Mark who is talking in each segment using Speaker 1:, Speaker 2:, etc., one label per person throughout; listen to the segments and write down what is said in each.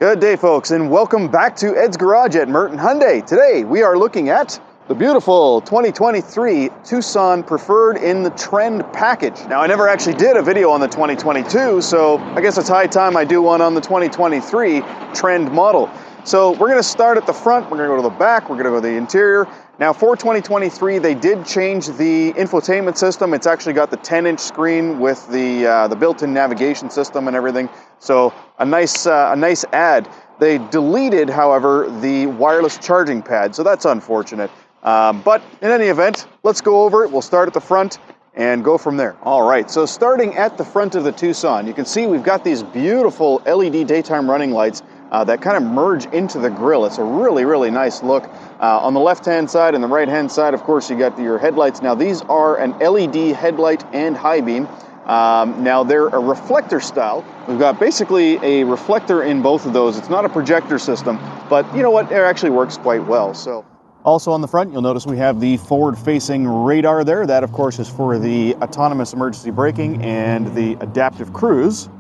Speaker 1: Good day, folks, and welcome back to Ed's Garage at Merton Hyundai. Today, we are looking at the beautiful 2023 Tucson Preferred in the Trend package. Now, I never actually did a video on the 2022, so I guess it's high time I do one on the 2023 Trend model. So we're going to start at the front, we're going to go to the back, we're going to go to the interior. Now, for 2023, they did change the infotainment system. It's actually got the 10-inch screen with the built-in navigation system and everything. So a nice add. They deleted, however, the wireless charging pad, so that's unfortunate. But in any event, let's go over it. We'll start at the front and go from there. All right, so starting at the front of the Tucson, you can see we've got these beautiful LED daytime running lights that kind of merge into the grille. It's a really nice look. On the left-hand side and the right-hand side, of course, you got your headlights. Now, these are an LED headlight and high beam. Now, they're a reflector style. We've got basically a reflector in both of those. It's not a projector system, but you know what? It actually works quite well. So, also on the front, you'll notice we have the forward-facing radar there. That, of course, is for the autonomous emergency braking and the adaptive cruise.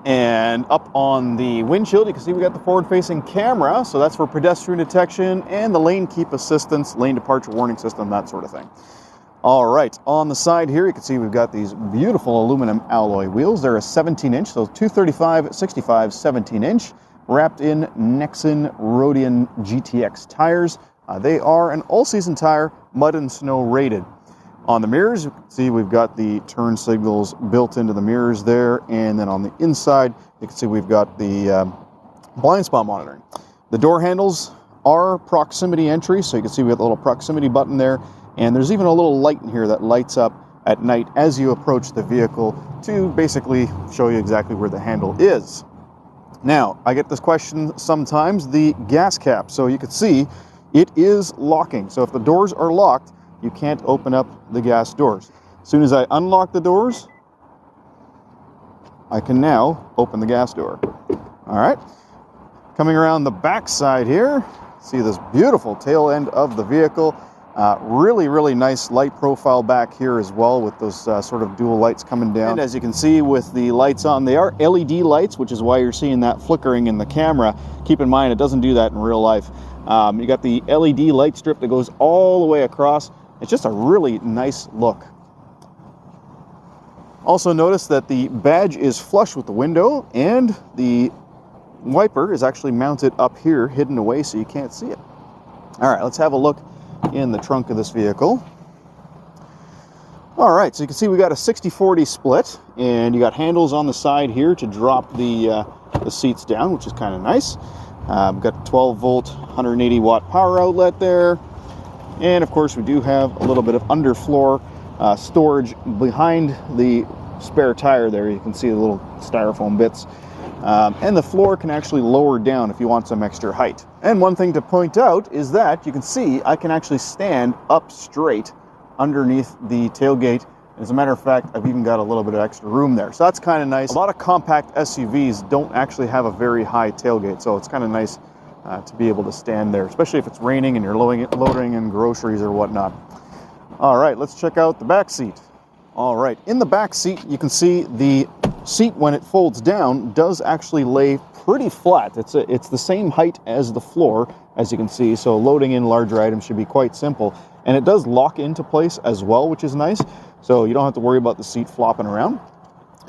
Speaker 1: And up on the windshield, you can see we got the forward-facing camera, so that's for pedestrian detection, and the lane keep assistance, lane departure warning system, that sort of thing. All right, on the side here, you can see we've got these beautiful aluminum alloy wheels. They're a 17-inch, so 235, 65, 17-inch, wrapped in Nexen Rhodian GTX tires. They are an all-season tire, mud and snow rated. On the mirrors, you can see we've got the turn signals built into the mirrors there, and then on the inside, you can see we've got the blind spot monitoring. The door handles are proximity entry, so you can see we have a little proximity button there, and there's even a little light in here that lights up at night as you approach the vehicle to basically show you exactly where the handle is. Now, I get this question sometimes, the gas cap. So you can see it is locking. So if the doors are locked, you can't open up the gas doors. As soon as I unlock the doors, I can now open the gas door. All right. Coming around the back side here, see this beautiful tail end of the vehicle. Really nice light profile back here as well with those sort of dual lights coming down. And as you can see with the lights on, they are LED lights, which is why you're seeing that flickering in the camera. Keep in mind, it doesn't do that in real life. You got the LED light strip that goes all the way across. It's just a really nice look. Also notice that the badge is flush with the window, and the wiper is actually mounted up here, hidden away so you can't see it. All right, let's have a look in the trunk of this vehicle. All right, so you can see we got a 60-40 split, and you got handles on the side here to drop the seats down, which is kind of nice. We've got 12-volt, 180-watt power outlet there. And of course, we do have a little bit of underfloor storage behind the spare tire there. You can see the little styrofoam bits. And the floor can actually lower down if you want some extra height. And one thing to point out is that you can see I can actually stand up straight underneath the tailgate. As a matter of fact, I've even got a little bit of extra room there. So that's kind of nice. A lot of compact SUVs don't actually have a very high tailgate, so it's kind of nice to be able to stand there, especially if it's raining and you're loading in groceries or whatnot. All right, let's check out the back seat. All right, in the back seat, you can see the seat, when it folds down, does actually lay pretty flat. It's the same height as the floor, as you can see, so loading in larger items should be quite simple. And it does lock into place as well, which is nice, so you don't have to worry about the seat flopping around.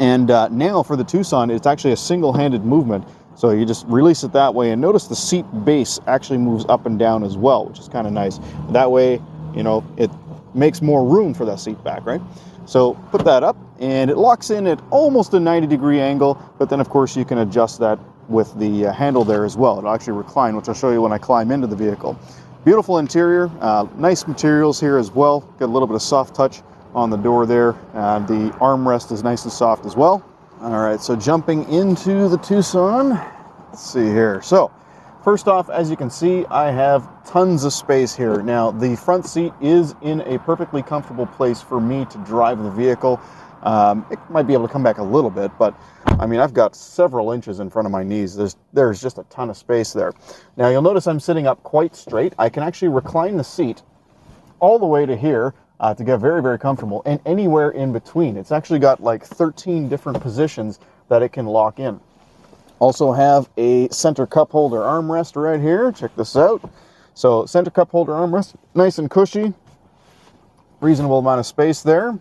Speaker 1: And now for the Tucson, it's actually a single-handed movement. So you just release it that way, and notice the seat base actually moves up and down as well, which is kind of nice. That way, you know, it makes more room for that seat back, right? So put that up, and it locks in at almost a 90-degree angle, but then of course you can adjust that with the handle there as well. It'll actually recline, which I'll show you when I climb into the vehicle. Beautiful interior, nice materials here as well. Got a little bit of soft touch on the door there. The armrest is nice and soft as well. All right, so jumping into the Tucson, let's see here. So first off, as you can see, I have tons of space here. Now, the front seat is in a perfectly comfortable place for me to drive the vehicle. It might be able to come back a little bit, but I mean, I've got several inches in front of my knees. There's just a ton of space there. Now, you'll notice I'm sitting up quite straight. I can actually recline the seat all the way to here to get very comfortable, and anywhere in between. It's actually got like 13 different positions that it can lock in. Also have a center cup holder armrest right here. Check this out. So center cup holder armrest, nice and cushy. Reasonable amount of space there.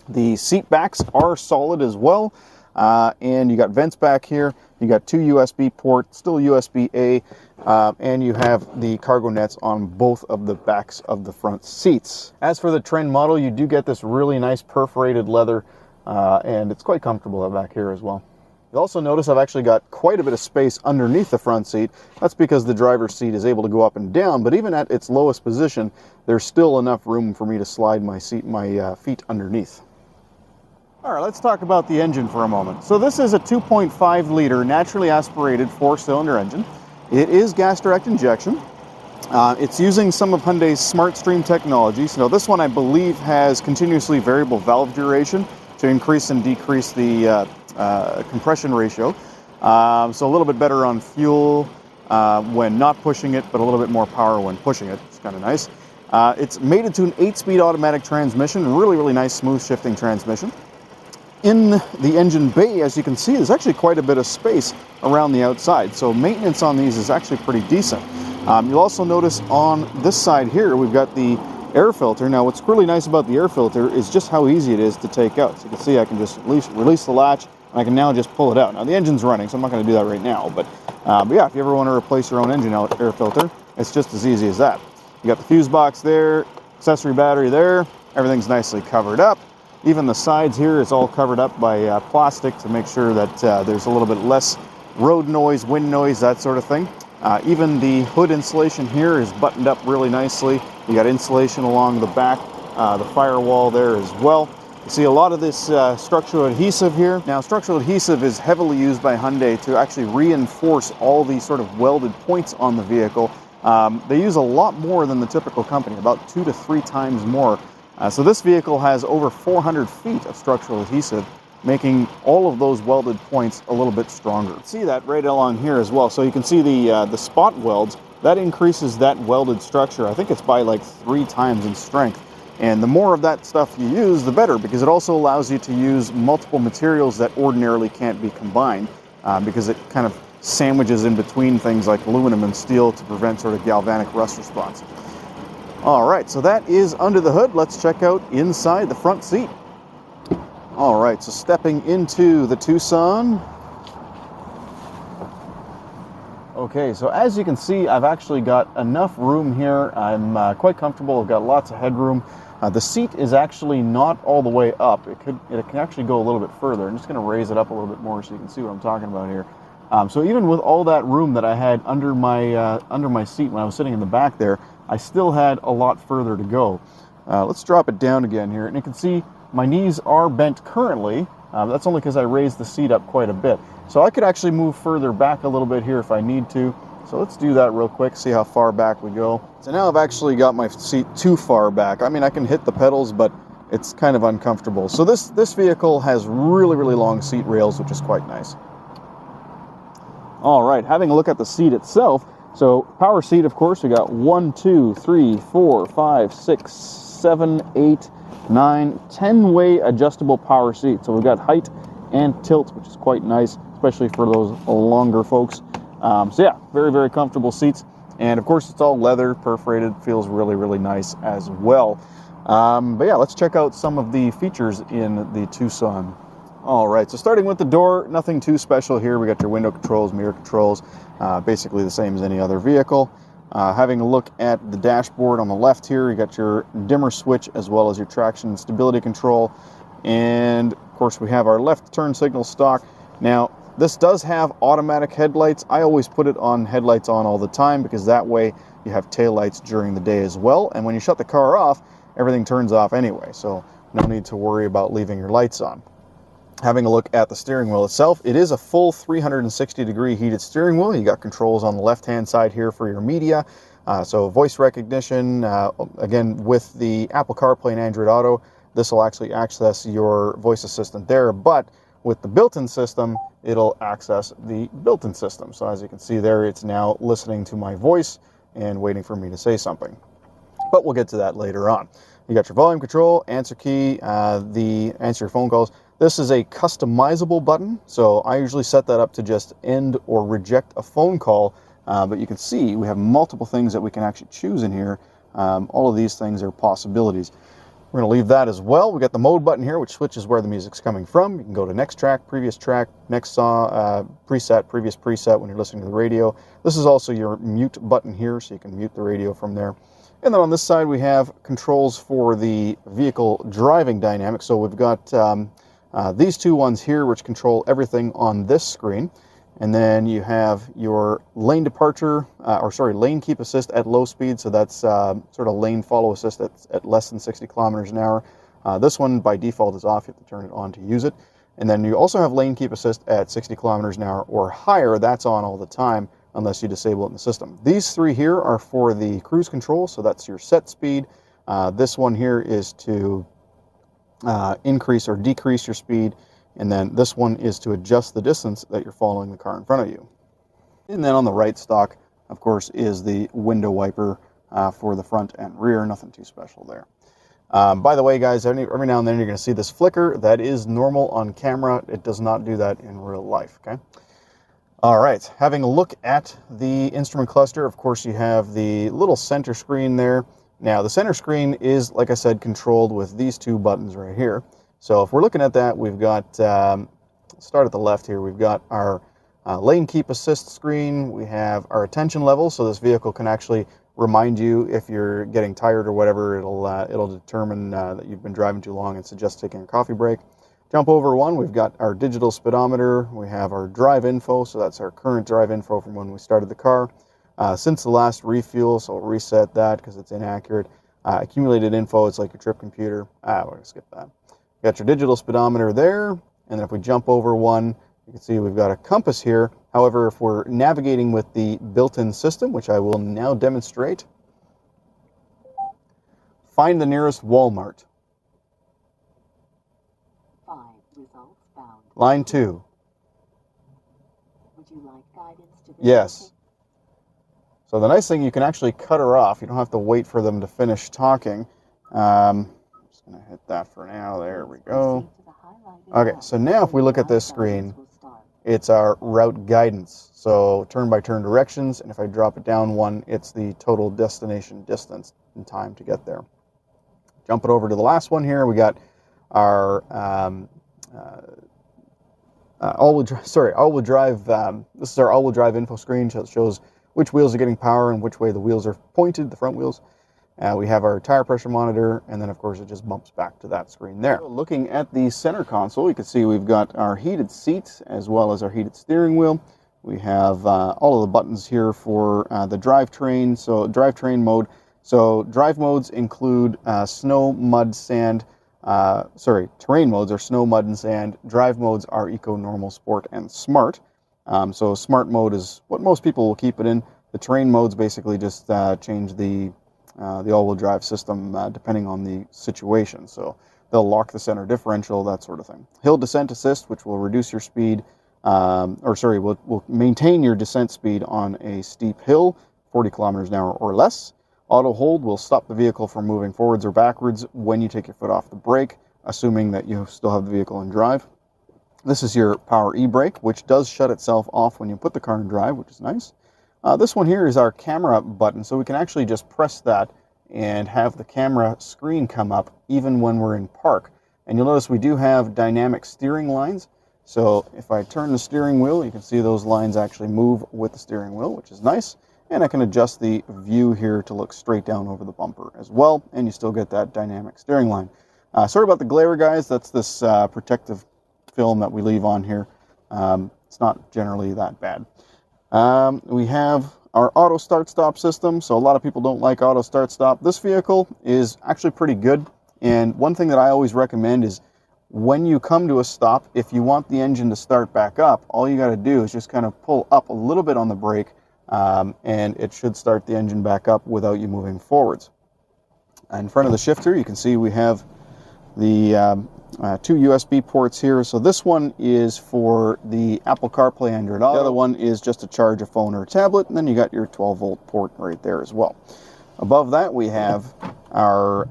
Speaker 1: The seat backs are solid as well. And you got vents back here. You got 2 USB ports, still USB-A, and you have the cargo nets on both of the backs of the front seats. As for the Trend model, you do get this really nice perforated leather, and it's quite comfortable back here as well. You'll also notice I've actually got quite a bit of space underneath the front seat. That's because the driver's seat is able to go up and down, but even at its lowest position, there's still enough room for me to slide my feet underneath. All right, let's talk about the engine for a moment. So this is a 2.5 liter naturally aspirated 4-cylinder engine. It is gas direct injection. It's using some of Hyundai's SmartStream technology. So this one I believe has continuously variable valve duration to increase and decrease the compression ratio. So a little bit better on fuel when not pushing it, but a little bit more power when pushing it. It's kind of nice. It's mated to an 8-speed automatic transmission, really nice smooth shifting transmission. In the engine bay, as you can see, there's actually quite a bit of space around the outside, so maintenance on these is actually pretty decent. You'll also notice on this side here, we've got the air filter. Now, what's really nice about the air filter is just how easy it is to take out. So you can see I can just release the latch, and I can now just pull it out. Now, the engine's running, so I'm not going to do that right now, but yeah, if you ever want to replace your own engine air filter, it's just as easy as that. You got the fuse box there, accessory battery there, everything's nicely covered up. Even the sides here is all covered up by plastic to make sure that there's a little bit less road noise, wind noise, that sort of thing. Even the hood insulation here is buttoned up really nicely. You got insulation along the back, the firewall there as well. You see a lot of this structural adhesive here. Now, structural adhesive is heavily used by Hyundai to actually reinforce all these sort of welded points on the vehicle. They use a lot more than the typical company, about 2 to 3 times more. So this vehicle has over 400 feet of structural adhesive, making all of those welded points a little bit stronger. See that right along here as well. So you can see the spot welds. That increases that welded structure. I think it's by like 3 times in strength. And the more of that stuff you use, the better, because it also allows you to use multiple materials that ordinarily can't be combined, because it kind of sandwiches in between things like aluminum and steel to prevent sort of galvanic rust response. All right, so that is under the hood. Let's check out inside the front seat. All right, so stepping into the Tucson. Okay, so as you can see, I've actually got enough room here. I'm quite comfortable. I've got lots of headroom. The seat is actually not all the way up. It can actually go a little bit further. I'm just going to raise it up a little bit more so you can see what I'm talking about here. So even with all that room that I had under my seat when I was sitting in the back there, I still had a lot further to go. Let's drop it down again here, and you can see my knees are bent currently. That's only because I raised the seat up quite a bit. So I could actually move further back a little bit here if I need to. So let's do that real quick, see how far back we go. So now I've actually got my seat too far back. I mean, I can hit the pedals, but it's kind of uncomfortable. So this vehicle has really long seat rails, which is quite nice. All right, having a look at the seat itself. So power seat, of course, we got 1, 2, 3, 4, 5, 6, 7, 8, 9, 10-way adjustable power seat. So we've got height and tilt, which is quite nice, especially for those longer folks. So yeah, very comfortable seats. And of course, it's all leather, perforated, feels really nice as well. But yeah, let's check out some of the features in the Tucson. All right, so starting with the door, nothing too special here. We got your window controls, mirror controls, basically the same as any other vehicle. Having a look at the dashboard on the left here, you got your dimmer switch as well as your traction and stability control. And of course, we have our left turn signal stock. Now, this does have automatic headlights. I always put it on headlights on all the time because that way you have taillights during the day as well. And when you shut the car off, everything turns off anyway. So no need to worry about leaving your lights on. Having a look at the steering wheel itself, it is a full 360-degree heated steering wheel. You got controls on the left-hand side here for your media. So voice recognition, again, with the Apple CarPlay and Android Auto, this will actually access your voice assistant there. But with the built-in system, it'll access the built-in system. So as you can see there, it's now listening to my voice and waiting for me to say something. But we'll get to that later on. You got your volume control, answer key, the answer your phone calls. This is a customizable button, so I usually set that up to just end or reject a phone call, but you can see we have multiple things that we can actually choose in here. All of these things are possibilities. We're going to leave that as well. We got the mode button here, which switches where the music's coming from. You can go to next track, next song, preset, previous preset when you're listening to the radio. This is also your mute button here, so you can mute the radio from there. And then on this side, we have controls for the vehicle driving dynamics. So we've got these two ones here, which control everything on this screen. And then you have your lane departure, lane keep assist at low speed. So that's sort of lane follow assist at less than 60 kilometers an hour. This one by default is off. You have to turn it on to use it. And then you also have lane keep assist at 60 kilometers an hour or higher. That's on all the time unless you disable it in the system. These three here are for the cruise control. So that's your set speed. This one here is to increase or decrease your speed. And then this one is to adjust the distance that you're following the car in front of you. And then on the right stock, of course, is the window wiper for the front and rear. Nothing too special there. By the way, guys, every now and then you're going to see this flicker. That is normal on camera. It does not do that in real life, okay? All right, having a look at the instrument cluster, of course, you have the little center screen there. Now, the center screen is, like I said, controlled with these two buttons right here. So if we're looking at that, we've got, start at the left here, we've got our lane keep assist screen, we have our attention level, so this vehicle can actually remind you if you're getting tired or whatever. It'll determine that you've been driving too long and suggest taking a coffee break. Jump over one, we've got our digital speedometer, we have our drive info, so that's our current drive info from when we started the car. Since the last refuel, so I'll reset that because it's inaccurate. Accumulated info, it's like your trip computer. We're going to skip that. Got your digital speedometer there, and then if we jump over one, you can see we've got a compass here. However, if we're navigating with the built-in system, which I will now demonstrate, find the nearest Walmart.
Speaker 2: 5 results found.
Speaker 1: Line 2.
Speaker 2: Would you like guidance to this?
Speaker 1: Yes. So the nice thing, you can actually cut her off. You don't have to wait for them to finish talking. Just going to hit that for now. There we go. Okay, so now if we look at this screen, it's our route guidance. So turn-by-turn directions, and if I drop it down one, it's the total destination distance and time to get there. Jump it over to the last one here. We got our all-wheel drive. This is our all-wheel drive info screen. So it shows which wheels are getting power and which way the wheels are pointed, the front wheels. We have our tire pressure monitor, and then of course it just bumps back to that screen there. So looking at the center console, you can see we've got our heated seats as well as our heated steering wheel. We have all of the buttons here for the drivetrain. So drivetrain mode. So drive modes include snow, mud, sand. Terrain modes are snow, mud, and sand. Drive modes are eco, normal, sport, and smart. So smart mode is what most people will keep it in. The terrain modes basically just change the all-wheel drive system depending on the situation. So they'll lock the center differential, that sort of thing. Hill descent assist, which will reduce your speed, will maintain your descent speed on a steep hill, 40 kilometers an hour or less. Auto hold will stop the vehicle from moving forwards or backwards when you take your foot off the brake, assuming that you still have the vehicle in drive. This is your power e-brake, which does shut itself off when you put the car in drive, which is nice. This one here is our camera button, so we can actually just press that and have the camera screen come up even when we're in park. And you'll notice we do have dynamic steering lines. So if I turn the steering wheel, you can see those lines actually move with the steering wheel, which is nice. And I can adjust the view here to look straight down over the bumper as well, and you still get that dynamic steering line. Sorry about the glare, guys. That's this protective film that we leave on here. It's not generally that bad. We have our auto start-stop system. So a lot of people don't like auto start-stop. This vehicle is actually pretty good. And one thing that I always recommend is when you come to a stop, if you want the engine to start back up, all you got to do is just kind of pull up a little bit on the brake, and it should start the engine back up without you moving forwards. In front of the shifter, you can see we have the two USB ports here. So this one is for the Apple CarPlay Android Auto. The other one is just to charge a phone or a tablet, and then you got your 12-volt port right there as well. Above that, we have our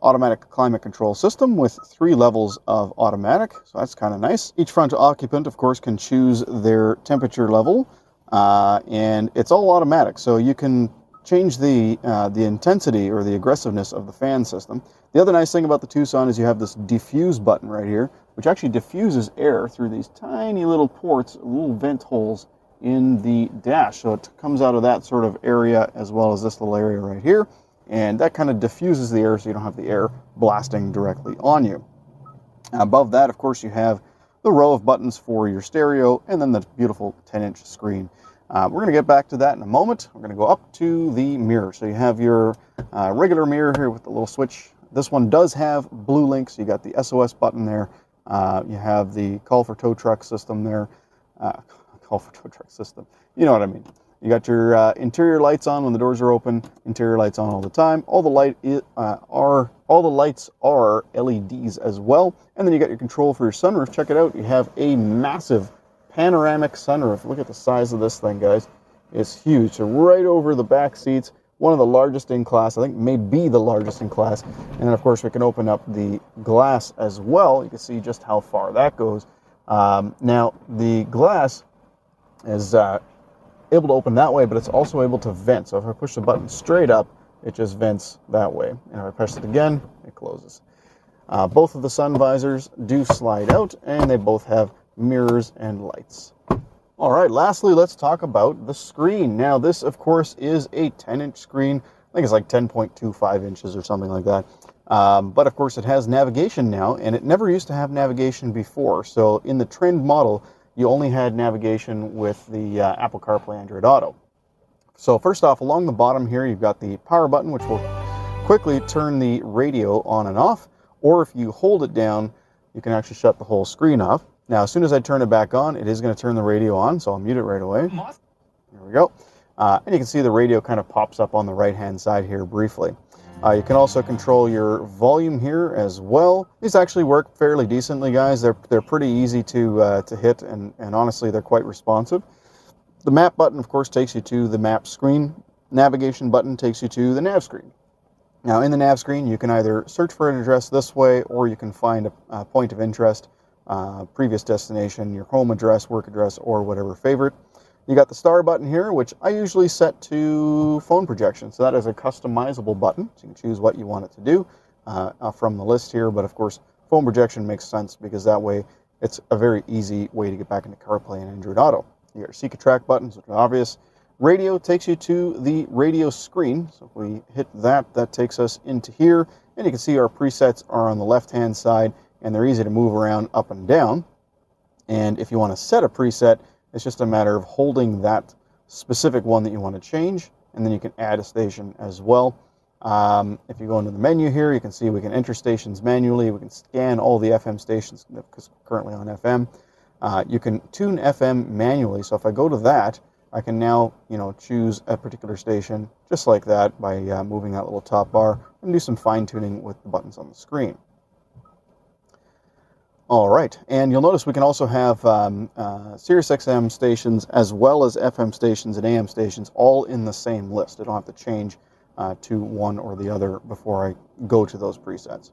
Speaker 1: automatic climate control system with 3 levels of automatic, so that's kind of nice. Each front occupant, of course, can choose their temperature level, and it's all automatic, so you can change the intensity or the aggressiveness of the fan system. The other nice thing about the Tucson is you have this diffuse button right here, which actually diffuses air through these tiny little ports, little vent holes in the dash. So it comes out of that sort of area as well as this little area right here. And that kind of diffuses the air so you don't have the air blasting directly on you. Above that, of course, you have the row of buttons for your stereo and then the beautiful 10-inch screen. We're going to get back to that in a moment. We're going to go up to the mirror. So you have your regular mirror here with the little switch. This one does have blue link, so you got the SOS button there. You have the call for tow truck system there. Call for tow truck system. You know what I mean. You got your interior lights on when the doors are open. Interior lights on all the time. All the lights are LEDs as well. And then you got your control for your sunroof. Check it out. You have a massive panoramic sunroof. Look at the size of this thing, guys. It's huge. So right over the back seats. One of the largest in class. I think maybe the largest in class. And then, of course, we can open up the glass as well. You can see just how far that goes. Now, the glass is able to open that way, but it's also able to vent. So if I push the button straight up, it just vents that way. And if I press it again, it closes. Both of the sun visors do slide out, and they both have mirrors and lights. All right, lastly, let's talk about the screen. Now, this, of course, is a 10-inch screen. I think it's like 10.25 inches or something like that. But, of course, it has navigation now, and it never used to have navigation before. So in the Trend model, you only had navigation with the Apple CarPlay Android Auto. So first off, along the bottom here, you've got the power button, which will quickly turn the radio on and off. Or if you hold it down, you can actually shut the whole screen off. Now, as soon as I turn it back on, it is going to turn the radio on, so I'll mute it right away. There we go. And you can see the radio kind of pops up on the right-hand side here briefly. You can also control your volume here as well. These actually work fairly decently, guys. They're pretty easy to hit, and honestly, they're quite responsive. The map button, of course, takes you to the map screen. Navigation button takes you to the nav screen. Now, in the nav screen, you can either search for an address this way, or you can find a point of interest, previous destination, your home address, work address, or whatever favorite. You got the star button here, which I usually set to phone projection. So that is a customizable button. So you can choose what you want it to do from the list here. But of course, phone projection makes sense because that way it's a very easy way to get back into CarPlay and Android Auto. You got your Seek a Track buttons, which are obvious. Radio takes you to the radio screen. So if we hit that, that takes us into here. And you can see our presets are on the left-hand side, and they're easy to move around up and down. And if you want to set a preset, it's just a matter of holding that specific one that you want to change, and then you can add a station as well. If you go into the menu here, you can see we can enter stations manually. We can scan all the FM stations because we're currently on FM. You can tune FM manually. So if I go to that, I can now, choose a particular station just like that by moving that little top bar and do some fine tuning with the buttons on the screen. All right, and you'll notice we can also have Sirius XM stations as well as FM stations and AM stations all in the same list. I don't have to change to one or the other before I go to those presets.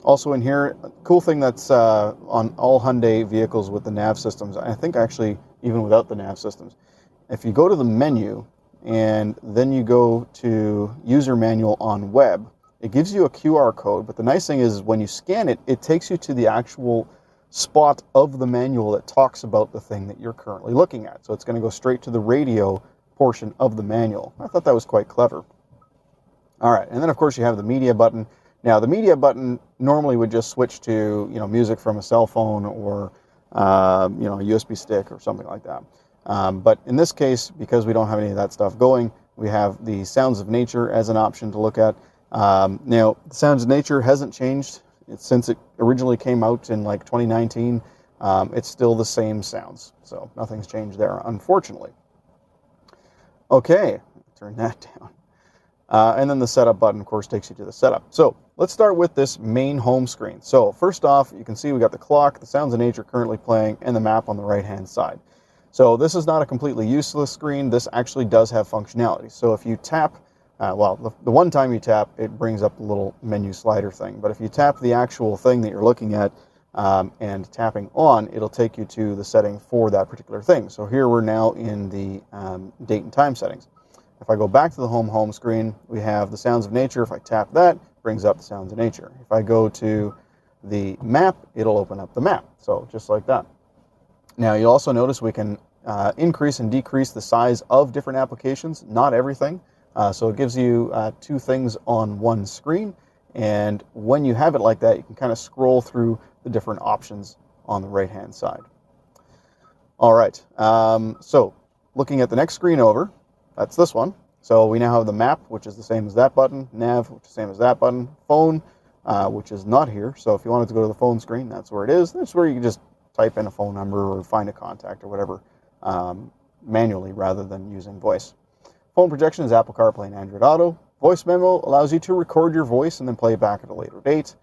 Speaker 1: Also in here, a cool thing that's on all Hyundai vehicles with the nav systems, I think actually even without the nav systems, if you go to the menu and then you go to user manual on web, it gives you a QR code, but the nice thing is when you scan it, it takes you to the actual spot of the manual that talks about the thing that you're currently looking at. So it's going to go straight to the radio portion of the manual. I thought that was quite clever. All right, and then of course you have the media button. Now the media button normally would just switch to music from a cell phone or a USB stick or something like that. But in this case, because we don't have any of that stuff going, we have the Sounds of Nature as an option to look at. Now, the Sounds of Nature hasn't changed since it originally came out in like 2019. It's still the same sounds, so nothing's changed there, unfortunately. Okay, turn that down. And then the setup button, of course, takes you to the setup. So let's start with this main home screen. So first off, you can see we got the clock, the Sounds of Nature currently playing, and the map on the right-hand side. So this is not a completely useless screen. This actually does have functionality. So if you tap well, the one time you tap, it brings up the little menu slider thing. But if you tap the actual thing that you're looking at and tapping on, it'll take you to the setting for that particular thing. So here we're now in the date and time settings. If I go back to the home screen, we have the sounds of nature. If I tap that, it brings up the sounds of nature. If I go to the map, it'll open up the map. So just like that. Now you'll also notice we can increase and decrease the size of different applications, not everything. So it gives you two things on one screen. And when you have it like that, you can kind of scroll through the different options on the right-hand side. All right, so looking at the next screen over, that's this one. So we now have the map, which is the same as that button, nav, which is the same as that button, phone, which is not here. So if you wanted to go to the phone screen, that's where it is. That's where you can just type in a phone number or find a contact or whatever manually rather than using voice. Phone projection is Apple CarPlay and Android Auto. Voice memo allows you to record your voice and then play it back at a later date.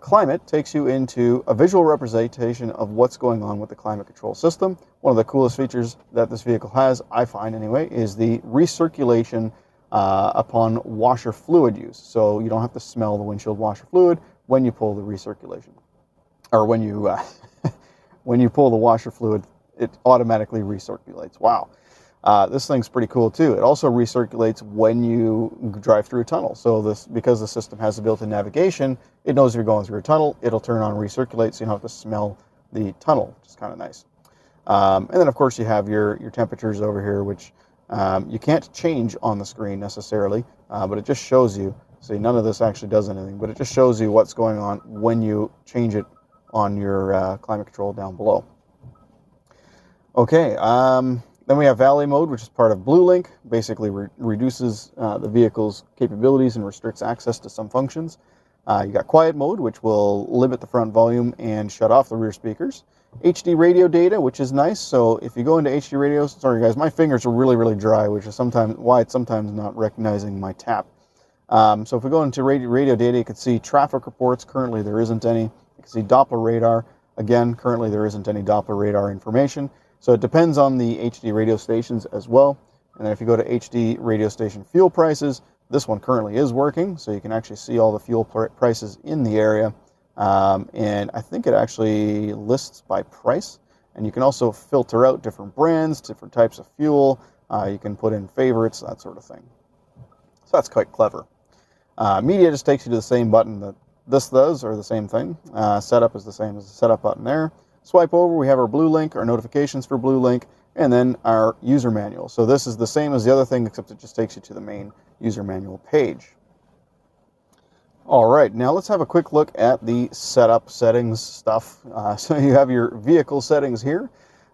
Speaker 1: Climate takes you into a visual representation of what's going on with the climate control system. One of the coolest features that this vehicle has, I find anyway, is the recirculation upon washer fluid use. So you don't have to smell the windshield washer fluid when you pull the recirculation. Or when you, when you pull the washer fluid, it automatically recirculates. Wow. This thing's pretty cool too. It also recirculates when you drive through a tunnel. So because the system has the built-in navigation, it knows if you're going through a tunnel, it'll turn on and recirculate so you don't have to smell the tunnel, which is kind of nice. And then of course you have your temperatures over here, which you can't change on the screen necessarily, but it just shows you. See, none of this actually does anything, but it just shows you what's going on when you change it on your climate control down below. Okay, then we have valet mode, which is part of BlueLink. Basically reduces the vehicle's capabilities and restricts access to some functions. You got quiet mode, which will limit the front volume and shut off the rear speakers. HD radio data, which is nice. So if you go into HD radio, sorry guys, my fingers are really dry, which is why it's sometimes not recognizing my tap. So if we go into radio data, you can see traffic reports. Currently there isn't any. You can see Doppler radar. Again, currently there isn't any Doppler radar information. So it depends on the HD radio stations as well. And then if you go to HD radio station fuel prices, this one currently is working. So you can actually see all the fuel prices in the area. And I think it actually lists by price. And you can also filter out different brands, different types of fuel. You can put in favorites, that sort of thing. So that's quite clever. Media just takes you to the same button that this does, or the same thing. Setup is the same as the setup button there. Swipe over, we have our BlueLink, our notifications for BlueLink, and then our user manual. So this is the same as the other thing, except it just takes you to the main user manual page. All right, now let's have a quick look at the setup settings stuff. So you have your vehicle settings here.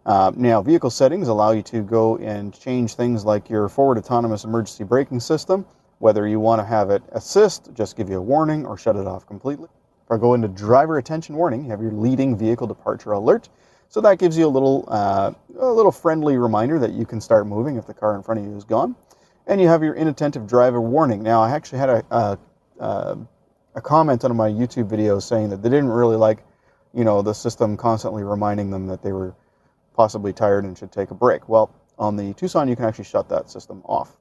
Speaker 1: Now, vehicle settings allow you to go and change things like your forward autonomous emergency braking system, whether you want to have it assist, just give you a warning, or shut it off completely. If I go into driver attention warning, you have your leading vehicle departure alert. So that gives you a little friendly reminder that you can start moving if the car in front of you is gone. And you have your inattentive driver warning. Now, I actually had a comment on my YouTube video saying that they didn't really like, the system constantly reminding them that they were possibly tired and should take a break. Well, on the Tucson, you can actually shut that system off.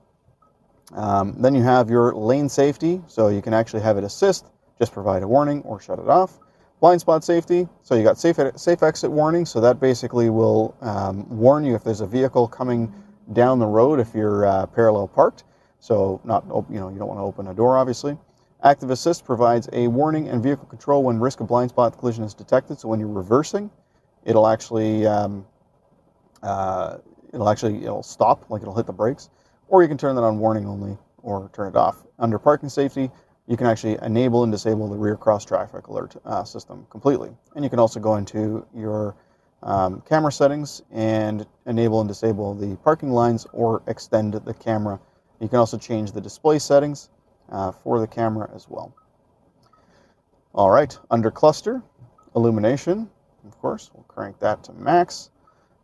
Speaker 1: Then you have your lane safety, so you can actually have it assist, just provide a warning, or shut it off. Blind spot safety, so you got safe exit warning, so that basically will warn you if there's a vehicle coming down the road if you're parallel parked. So you don't want to open a door, obviously. Active assist provides a warning and vehicle control when risk of blind spot collision is detected. So when you're reversing, it'll actually stop, like it'll hit the brakes, or you can turn that on warning only or turn it off. Under parking safety, you can actually enable and disable the rear cross traffic alert system completely. And you can also go into your camera settings and enable and disable the parking lines or extend the camera. You can also change the display settings for the camera as well. All right, under cluster, illumination, of course, we'll crank that to max.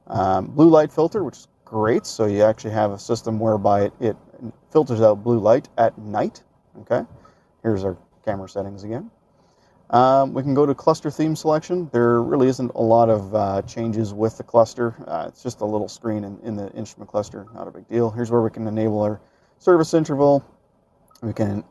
Speaker 1: Blue light filter, which is great. So you actually have a system whereby it filters out blue light at night. Okay. Here's our camera settings again. We can go to cluster theme selection. There really isn't a lot of changes with the cluster. It's just a little screen in the instrument cluster, not a big deal. Here's where we can enable our service interval, We can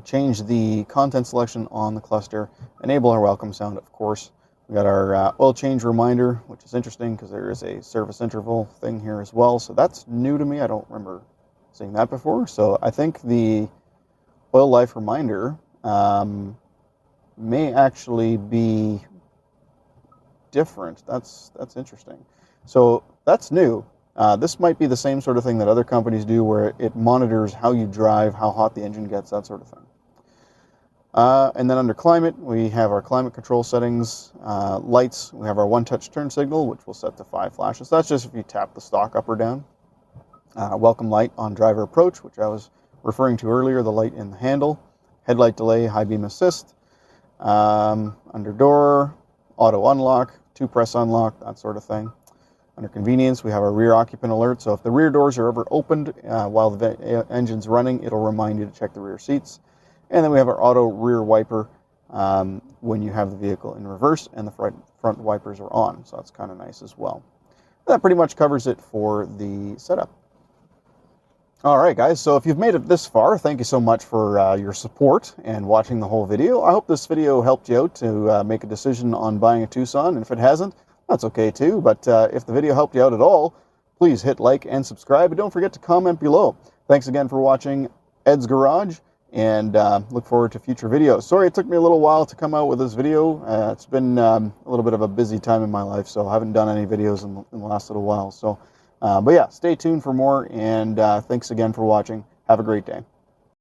Speaker 1: change the content selection on the cluster, enable our welcome sound, of course. We got our oil change reminder, which is interesting because there is a service interval thing here as well. So that's new to me. I don't remember seeing that before. So I think the oil life reminder may actually be different. That's interesting. So that's new. This might be the same sort of thing that other companies do where it monitors how you drive, how hot the engine gets, that sort of thing. And then under climate, we have our climate control settings. Lights, we have our one-touch turn signal, which we'll set to 5 flashes. That's just if you tap the stalk up or down. Welcome light on driver approach, which I was referring to earlier, the light in the handle. Headlight delay, high beam assist. Under door, auto unlock, 2-press unlock, that sort of thing. Under convenience, we have our rear occupant alert. So if the rear doors are ever opened while the engine's running, it'll remind you to check the rear seats. And then we have our auto rear wiper when you have the vehicle in reverse and the front wipers are on. So that's kind of nice as well. That pretty much covers it for the setup. All right, guys, so if you've made it this far, thank you so much for your support and watching the whole video. I hope this video helped you out to make a decision on buying a Tucson, and if it hasn't, that's okay too. But if the video helped you out at all, please hit like and subscribe, and don't forget to comment below. Thanks again for watching Ed's Garage, and look forward to future videos. Sorry it took me a little while to come out with this video. It's been a little bit of a busy time in my life, so I haven't done any videos in the last little while. So. But yeah, stay tuned for more, and thanks again for watching. Have a great day.